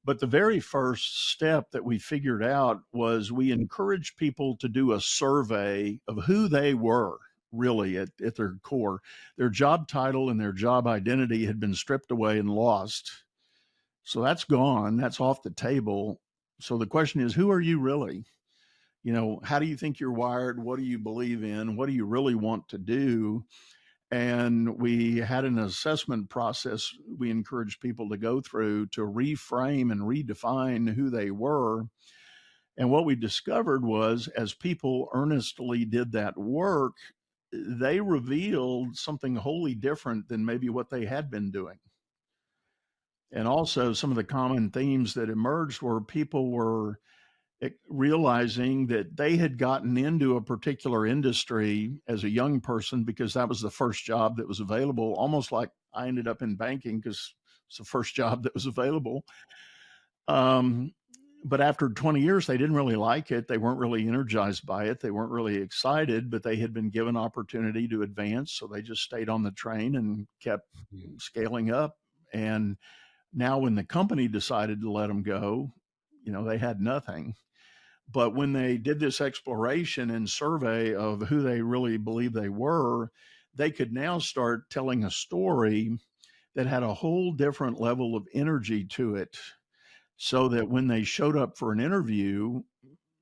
But the very first step that we figured out was we encouraged people to do a survey of who they were really at their core. Their job title and their job identity had been stripped away and lost. So that's gone, that's off the table. So the question is, who are you really? How do you think you're wired? What do you believe in? What do you really want to do? And we had an assessment process we encouraged people to go through to reframe and redefine who they were. And what we discovered was, as people earnestly did that work, they revealed something wholly different than maybe what they had been doing. And also, some of the common themes that emerged were people were realizing that they had gotten into a particular industry as a young person because that was the first job that was available, almost like I ended up in banking because it's the first job that was available. Um, but after 20 years, they didn't really like it. They weren't really energized by it. They weren't really excited, but they had been given opportunity to advance. So they just stayed on the train and kept scaling up. And now, when the company decided to let them go, they had nothing. But when they did this exploration and survey of who they really believe they were, they could now start telling a story that had a whole different level of energy to it. So that when they showed up for an interview,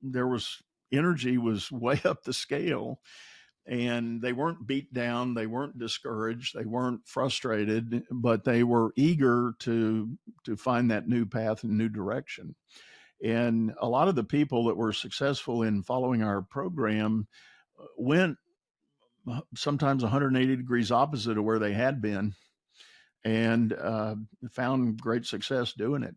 there was energy was way up the scale, and they weren't beat down, they weren't discouraged, they weren't frustrated, but they were eager to find that new path and new direction. And a lot of the people that were successful in following our program went sometimes 180 degrees opposite of where they had been, and found great success doing it.